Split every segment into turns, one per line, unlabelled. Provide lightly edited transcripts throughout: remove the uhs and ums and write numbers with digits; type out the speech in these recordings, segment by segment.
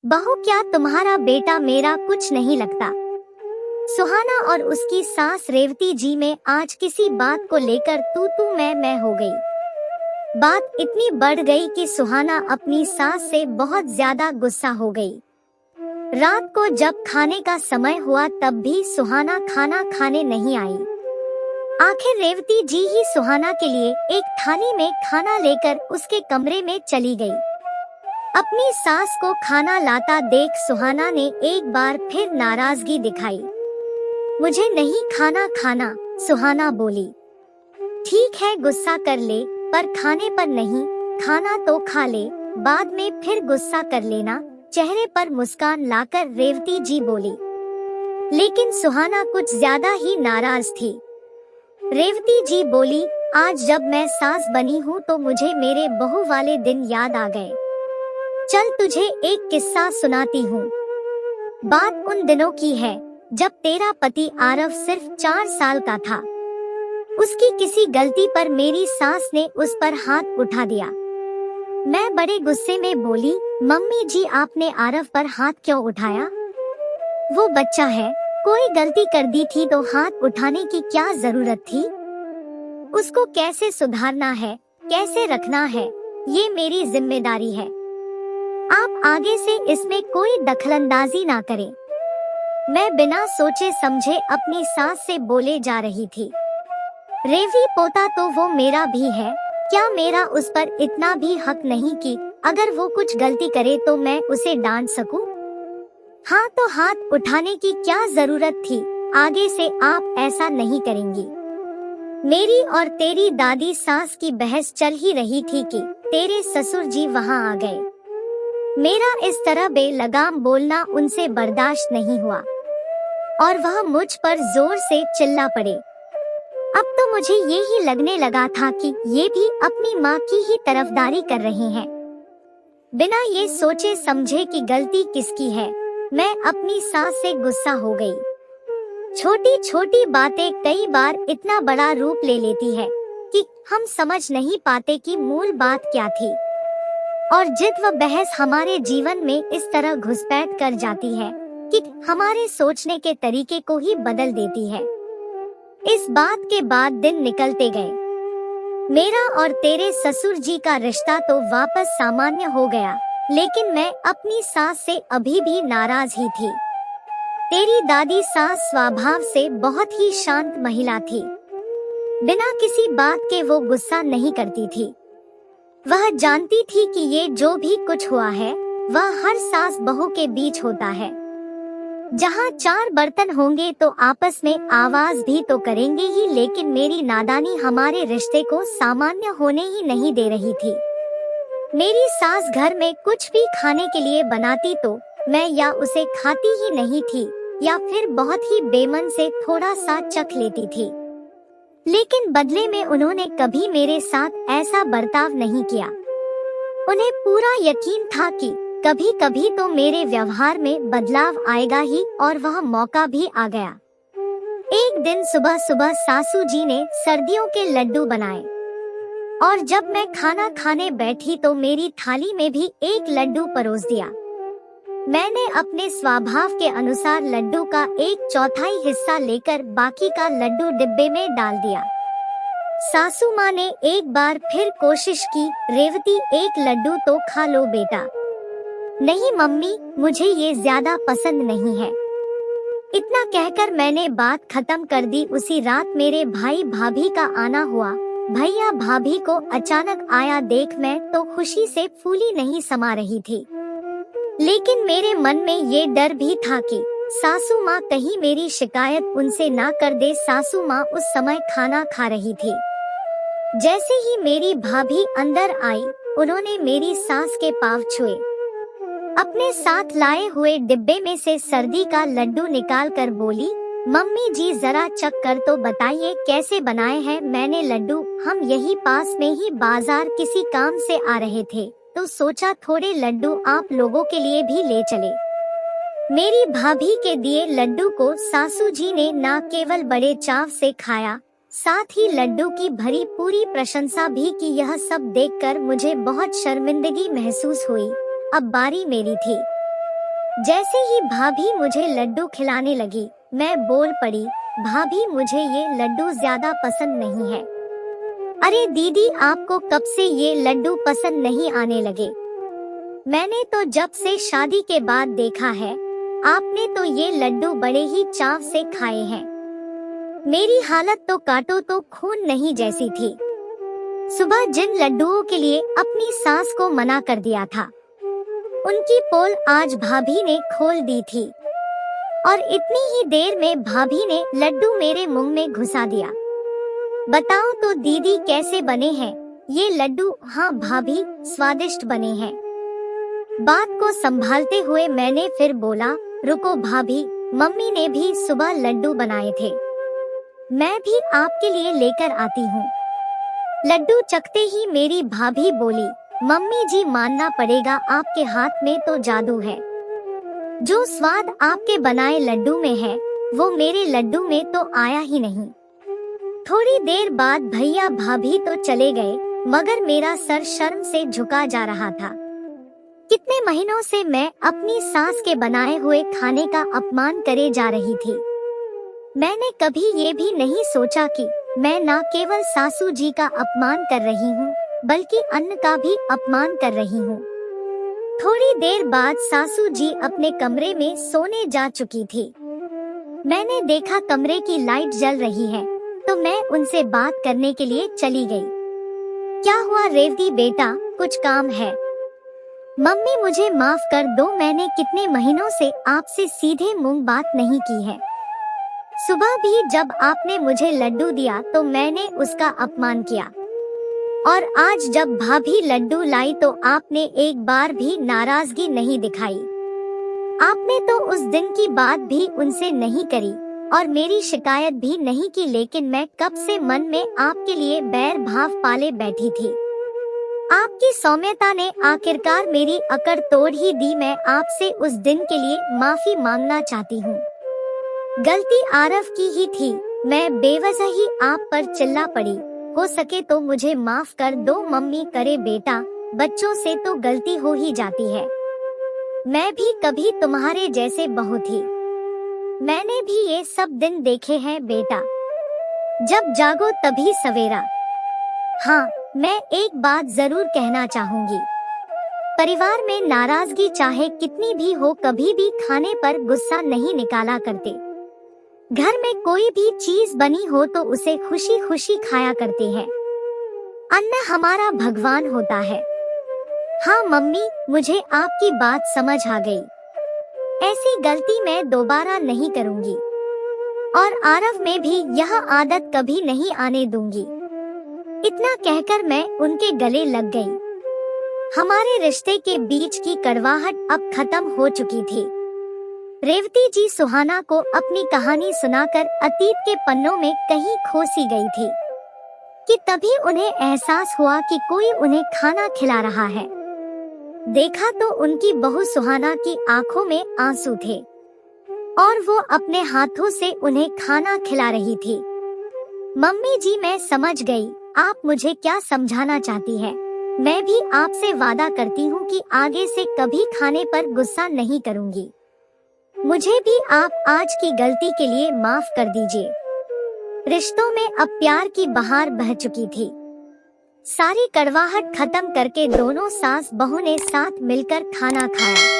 बहू, क्या तुम्हारा बेटा मेरा कुछ नहीं लगता? सुहाना और उसकी सास रेवती जी में आज किसी बात को लेकर तू मैं हो गई। बात इतनी बढ़ गई कि सुहाना अपनी सास से बहुत ज्यादा गुस्सा हो गई। रात को जब खाने का समय हुआ तब भी सुहाना खाना खाने नहीं आई। आखिर रेवती जी ही सुहाना के लिए एक थाली में खाना लेकर उसके कमरे में चली गई। अपनी सास को खाना लाता देख सुहाना ने एक बार फिर नाराजगी दिखाई। मुझे नहीं खाना, सुहाना बोली। ठीक है, गुस्सा कर ले, पर खाने पर नहीं। खाना तो खा ले, बाद में फिर गुस्सा कर लेना, चेहरे पर मुस्कान लाकर रेवती जी बोली। लेकिन सुहाना कुछ ज्यादा ही नाराज थी। रेवती जी बोली, आज जब मैं सास बनी हूँ तो मुझे मेरे बहू वाले दिन याद आ गए। चल तुझे एक किस्सा सुनाती हूँ। बात उन दिनों की है जब तेरा पति आरव सिर्फ 4 साल का था। उसकी किसी गलती पर मेरी सास ने उस पर हाथ उठा दिया। मैं बड़े गुस्से में बोली, मम्मी जी आपने आरव पर हाथ क्यों उठाया? वो बच्चा है, कोई गलती कर दी थी तो हाथ उठाने की क्या जरूरत थी? उसको कैसे सुधारना है, कैसे रखना है, ये मेरी जिम्मेदारी है। आप आगे से इसमें कोई दखलंदाजी ना करें। मैं बिना सोचे समझे अपनी सास से बोले जा रही थी। रेवी पोता तो वो मेरा भी है, क्या मेरा उस पर इतना भी हक नहीं कि अगर वो कुछ गलती करे तो मैं उसे डांट सकूं? हाँ, तो हाथ उठाने की क्या जरूरत थी? आगे से आप ऐसा नहीं करेंगी। मेरी और तेरी दादी सास की बहस चल ही रही थी कि तेरे ससुर जी वहाँ आ गए। मेरा इस तरह बेलगाम बोलना उनसे बर्दाश्त नहीं हुआ और वह मुझ पर जोर से चिल्ला पड़े। अब तो मुझे ये ही लगने लगा था कि ये भी अपनी माँ की ही तरफदारी कर रहे हैं। बिना ये सोचे समझे कि गलती किसकी है, मैं अपनी सास से गुस्सा हो गई। छोटी छोटी बातें कई बार इतना बड़ा रूप ले लेती है कि हम समझ नहीं पाते कि मूल बात क्या थी। और जिद व बहस हमारे जीवन में इस तरह घुसपैठ कर जाती है कि हमारे सोचने के तरीके को ही बदल देती है। इस बात के बाद दिन निकलते गए। मेरा और तेरे ससुर जी का रिश्ता तो वापस सामान्य हो गया, लेकिन मैं अपनी सास से अभी भी नाराज ही थी। तेरी दादी सास स्वभाव से बहुत ही शांत महिला थी। बिना किसी बात के वो गुस्सा नहीं करती थी। वह जानती थी कि ये जो भी कुछ हुआ है वह हर सास बहू के बीच होता है। जहाँ 4 बर्तन होंगे तो आपस में आवाज भी तो करेंगे ही, लेकिन मेरी नादानी हमारे रिश्ते को सामान्य होने ही नहीं दे रही थी। मेरी सास घर में कुछ भी खाने के लिए बनाती तो मैं या उसे खाती ही नहीं थी या फिर बहुत ही बेमन से थोड़ा सा चख लेती थी। लेकिन बदले में उन्होंने कभी मेरे साथ ऐसा बर्ताव नहीं किया। उन्हें पूरा यकीन था कि कभी कभी तो मेरे व्यवहार में बदलाव आएगा ही, और वह मौका भी आ गया। एक दिन सुबह सुबह सासू जी ने सर्दियों के लड्डू बनाए और जब मैं खाना खाने बैठी तो मेरी थाली में भी एक लड्डू परोस दिया। मैंने अपने स्वभाव के अनुसार लड्डू का 1/4 हिस्सा लेकर बाकी का लड्डू डिब्बे में डाल दिया। सासू माँ ने एक बार फिर कोशिश की, रेवती एक लड्डू तो खा लो बेटा। नहीं मम्मी, मुझे ये ज्यादा पसंद नहीं है। इतना कहकर मैंने बात खत्म कर दी। उसी रात मेरे भाई भाभी का आना हुआ। भैया भाभी को अचानक आया देख मैं तो खुशी से फूली नहीं समा रही थी, लेकिन मेरे मन में ये डर भी था कि सासू माँ कहीं मेरी शिकायत उनसे ना कर दे। सासू माँ उस समय खाना खा रही थी। जैसे ही मेरी भाभी अंदर आई, उन्होंने मेरी सास के पाँव छुए। अपने साथ लाए हुए डिब्बे में से सर्दी का लड्डू निकाल कर बोली, मम्मी जी जरा चख कर तो बताइए कैसे बनाए हैं मैंने लड्डू। हम यही पास में ही बाजार किसी काम से आ रहे थे तो सोचा थोड़े लड्डू आप लोगों के लिए भी ले चले। मेरी भाभी के दिए लड्डू को सासू जी ने न केवल बड़े चाव से खाया, साथ ही लड्डू की भरी पूरी प्रशंसा भी की। यह सब देखकर मुझे बहुत शर्मिंदगी महसूस हुई। अब बारी मेरी थी। जैसे ही भाभी मुझे लड्डू खिलाने लगी, मैं बोल पड़ी, भाभी मुझे ये लड्डू ज्यादा पसंद नहीं है। अरे दीदी, आपको कब से ये लड्डू पसंद नहीं आने लगे? मैंने तो जब से शादी के बाद देखा है, आपने तो ये लड्डू बड़े ही चाव से खाए हैं। मेरी हालत तो काटो तो खून नहीं जैसी थी। सुबह जिन लड्डुओं के लिए अपनी सास को मना कर दिया था, उनकी पोल आज भाभी ने खोल दी थी और इतनी ही देर में भाभी ने लड्डू मेरे मुंह में घुसा दिया। बताओ तो दीदी कैसे बने हैं ये लड्डू? हाँ भाभी, स्वादिष्ट बने हैं। बात को संभालते हुए मैंने फिर बोला, रुको भाभी, मम्मी ने भी सुबह लड्डू बनाए थे, मैं भी आपके लिए लेकर आती हूँ। लड्डू चखते ही मेरी भाभी बोली, मम्मी जी मानना पड़ेगा, आपके हाथ में तो जादू है। जो स्वाद आपके बनाए लड्डू में है, वो मेरे लड्डू में तो आया ही नहीं। थोड़ी देर बाद भैया भाभी तो चले गए, मगर मेरा सर शर्म से झुका जा रहा था। कितने महीनों से मैं अपनी सास के बनाए हुए खाने का अपमान करे जा रही थी। मैंने कभी ये भी नहीं सोचा कि मैं न केवल सासू जी का अपमान कर रही हूँ, बल्कि अन्न का भी अपमान कर रही हूँ। थोड़ी देर बाद सासू जी अपने कमरे में सोने जा चुकी थी। मैंने देखा कमरे की लाइट जल रही है, तो मैं उनसे बात करने के लिए चली गई। क्या हुआ रेवती बेटा, कुछ काम है? मम्मी मुझे माफ कर दो, मैंने कितने महीनों से आपसे सीधे मुंह बात नहीं की है। सुबह भी जब आपने मुझे लड्डू दिया तो मैंने उसका अपमान किया, और आज जब भाभी लड्डू लाई तो आपने एक बार भी नाराजगी नहीं दिखाई। आपने तो उस दिन की बात भी उनसे नहीं करी और मेरी शिकायत भी नहीं की, लेकिन मैं कब से मन में आपके लिए बैर भाव पाले बैठी थी। आपकी सौम्यता ने आखिरकार मेरी अकड़ तोड़ ही दी। मैं आपसे उस दिन के लिए माफी मांगना चाहती हूँ। गलती आरव की ही थी, मैं बेवजह ही आप पर चिल्ला पड़ी। हो सके तो मुझे माफ कर दो मम्मी। करे बेटा, बच्चों से तो गलती हो ही जाती है। मैं भी कभी तुम्हारे जैसे बहू थी, मैंने भी ये सब दिन देखे हैं बेटा। जब जागो तभी सवेरा। हाँ, मैं एक बात जरूर कहना चाहूंगी, परिवार में नाराजगी चाहे कितनी भी हो, कभी भी खाने पर गुस्सा नहीं निकाला करते। घर में कोई भी चीज बनी हो तो उसे खुशी खुशी खाया करते हैं। अन्न हमारा भगवान होता है। हाँ मम्मी, मुझे आपकी बात समझ आ गई। ऐसी गलती मैं दोबारा नहीं करूंगी और आरव में भी यह आदत कभी नहीं आने दूंगी। इतना कहकर मैं उनके गले लग गई। हमारे रिश्ते के बीच की कड़वाहट अब खत्म हो चुकी थी। रेवती जी सुहाना को अपनी कहानी सुनाकर अतीत के पन्नों में कहीं खो सी गई थी कि तभी उन्हें एहसास हुआ कि कोई उन्हें खाना खिला रहा है। देखा तो उनकी बहू सुहाना की आंखों में आंसू थे और वो अपने हाथों से उन्हें खाना खिला रही थी। मम्मी जी, मैं समझ गई आप मुझे क्या समझाना चाहती हैं। मैं भी आपसे वादा करती हूँ कि आगे से कभी खाने पर गुस्सा नहीं करूँगी। मुझे भी आप आज की गलती के लिए माफ कर दीजिए। रिश्तों में अब प्यार की बहार बह चुकी थी। सारी कड़वाहट खत्म करके दोनों सास बहू ने साथ मिलकर खाना खाया।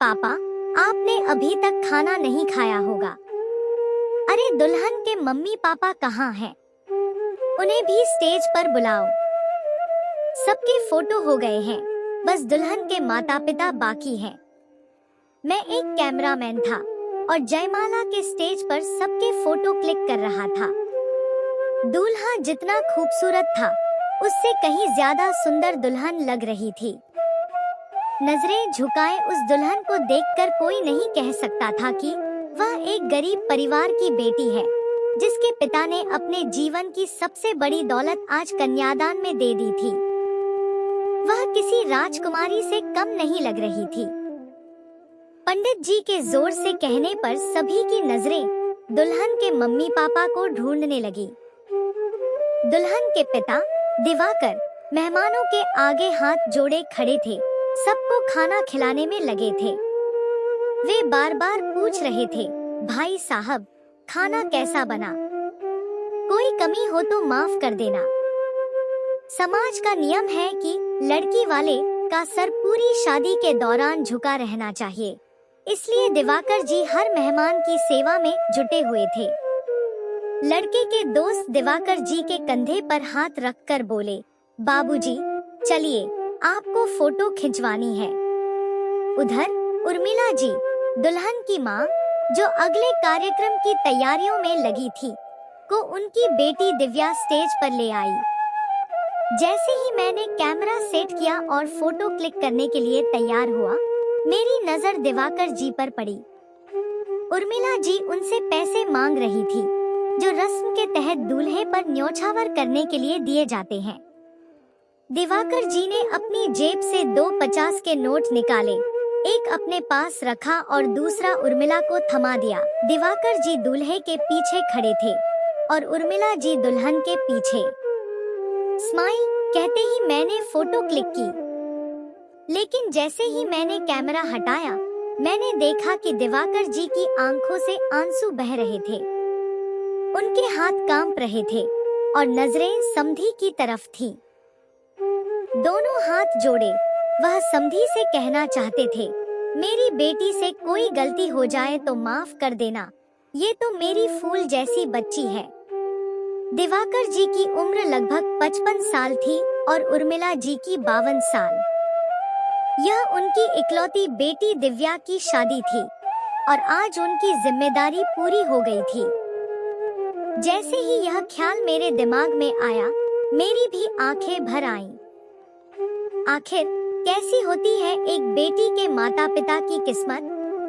पापा, आपने अभी तक खाना नहीं खाया होगा। अरे दुल्हन के मम्मी पापा कहाँ हैं? उन्हें भी स्टेज पर बुलाओ। सबके फोटो हो गए हैं, बस दुल्हन के माता पिता बाकी हैं। मैं एक कैमरामैन था और जयमाला के स्टेज पर सबके फोटो क्लिक कर रहा था। दूल्हा जितना खूबसूरत था, उससे कहीं ज्यादा सुंदर दुल्हन लग रही थी। नजरें झुकाए उस दुल्हन को देखकर कोई नहीं कह सकता था कि वह एक गरीब परिवार की बेटी है, जिसके पिता ने अपने जीवन की सबसे बड़ी दौलत आज कन्यादान में दे दी थी। वह किसी राजकुमारी से कम नहीं लग रही थी। पंडित जी के जोर से कहने पर सभी की नजरें दुल्हन के मम्मी पापा को ढूंढने लगी। दुल्हन के पिता दिवाकर मेहमानों के आगे हाथ जोड़े खड़े थे, सबको खाना खिलाने में लगे थे। वे बार बार पूछ रहे थे, भाई साहब, खाना कैसा बना? कोई कमी हो तो माफ कर देना। समाज का नियम है कि लड़की वाले का सर पूरी शादी के दौरान झुका रहना चाहिए, इसलिए दिवाकर जी हर मेहमान की सेवा में जुटे हुए थे। लड़के के दोस्त दिवाकर जी के कंधे पर हाथ रखकर बोले, बाबूजी, चलिए, आपको फोटो खिंचवानी है। उधर उर्मिला जी, दुल्हन की माँ, जो अगले कार्यक्रम की तैयारियों में लगी थी, को उनकी बेटी दिव्या स्टेज पर ले आई। जैसे ही मैंने कैमरा सेट किया और फोटो क्लिक करने के लिए तैयार हुआ, मेरी नजर दिवाकर जी पर पड़ी। उर्मिला जी उनसे पैसे मांग रही थी, जो रस्म के तहत दूल्हे पर न्योछावर करने के लिए दिए जाते हैं। दिवाकर जी ने अपनी जेब से 2 50 के नोट निकाले, एक अपने पास रखा और दूसरा उर्मिला को थमा दिया। दिवाकर जी दूल्हे के पीछे खड़े थे और उर्मिला जी दुल्हन के पीछे। स्माइल कहते ही मैंने फोटो क्लिक की, लेकिन जैसे ही मैंने कैमरा हटाया, मैंने देखा कि दिवाकर जी की आंखों से आंसू बह रहे थे। उनके हाथ कांप रहे थे और नजरें समधी की तरफ थीं। दोनों हाथ जोड़े वह समधी से कहना चाहते थे, मेरी बेटी से कोई गलती हो जाए तो माफ कर देना, ये तो मेरी फूल जैसी बच्ची है। दिवाकर जी की उम्र लगभग 55 साल थी और उर्मिला जी की 52 साल। यह उनकी इकलौती बेटी दिव्या की शादी थी और आज उनकी जिम्मेदारी पूरी हो गई थी। जैसे ही यह ख्याल मेरे दिमाग में आया, मेरी भी आंखें भर आईं। आखिर कैसी होती है एक बेटी के माता पिता की किस्मत,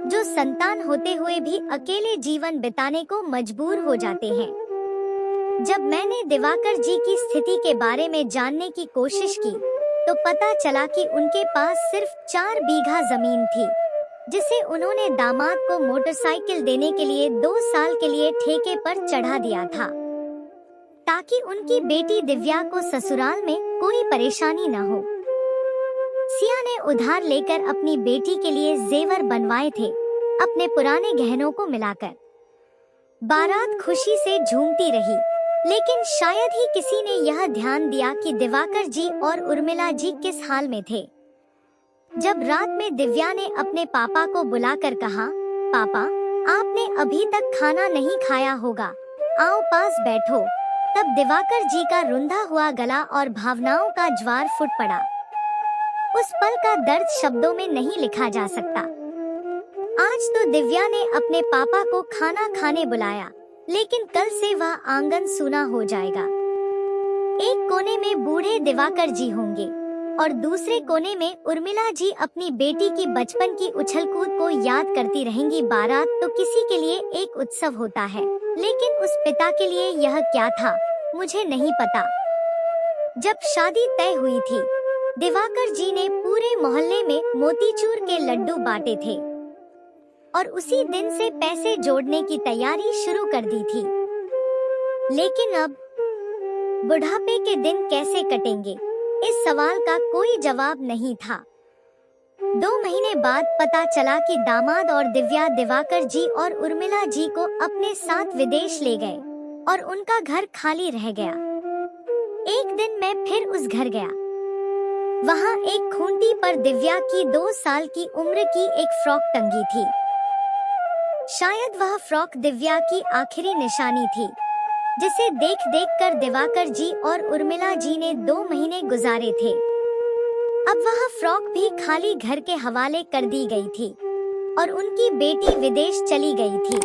जो संतान होते हुए भी अकेले जीवन बिताने को मजबूर हो जाते हैं। जब मैंने दिवाकर जी की स्थिति के बारे में जानने की कोशिश की, तो पता चला कि उनके पास सिर्फ 4 बीघा जमीन थी, जिसे उन्होंने दामाद को मोटरसाइकिल देने के लिए 2 साल के लिए ठेके पर चढ़ा दिया था, ताकि उनकी बेटी दिव्या को ससुराल में कोई परेशानी न हो। सिया ने उधार लेकर अपनी बेटी के लिए जेवर बनवाए थे, अपने पुराने गहनों को मिलाकर। बारात खुशी से झूमती रही, लेकिन शायद ही किसी ने यह ध्यान दिया कि दिवाकर जी और उर्मिला जी किस हाल में थे। जब रात में दिव्या ने अपने पापा को बुलाकर कहा, पापा, आपने अभी तक खाना नहीं खाया होगा, आओ पास बैठो, तब दिवाकर जी का रुंधा हुआ गला और भावनाओं का ज्वार फूट पड़ा। उस पल का दर्द शब्दों में नहीं लिखा जा सकता। आज तो दिव्या ने अपने पापा को खाना खाने बुलाया, लेकिन कल से वह आंगन सूना हो जाएगा। एक कोने में बूढ़े दिवाकर जी होंगे और दूसरे कोने में उर्मिला जी अपनी बेटी की बचपन की उछल-कूद को याद करती रहेंगी। बारात तो किसी के लिए एक उत्सव होता है, लेकिन उस पिता के लिए यह क्या था, मुझे नहीं पता। जब शादी तय हुई थी, दिवाकर जी ने पूरे मोहल्ले में मोतीचूर के लड्डू बांटे थे और उसी दिन से पैसे जोड़ने की तैयारी शुरू कर दी थी। लेकिन अब बुढ़ापे के दिन कैसे कटेंगे, इस सवाल का कोई जवाब नहीं था। 2 महीने बाद पता चला कि दामाद और दिव्या दिवाकर जी और उर्मिला जी को अपने साथ विदेश ले गए और उनका घर खाली रह गया। एक दिन मैं फिर उस घर गया। वहाँ एक खूंटी पर दिव्या की 2 साल की उम्र की एक फ्रॉक टंगी थी। शायद वह फ्रॉक दिव्या की आखिरी निशानी थी, जिसे देख देख कर दिवाकर जी और उर्मिला जी ने 2 महीने गुजारे थे। अब वह फ्रॉक भी खाली घर के हवाले कर दी गई थी और उनकी बेटी विदेश चली गई थी।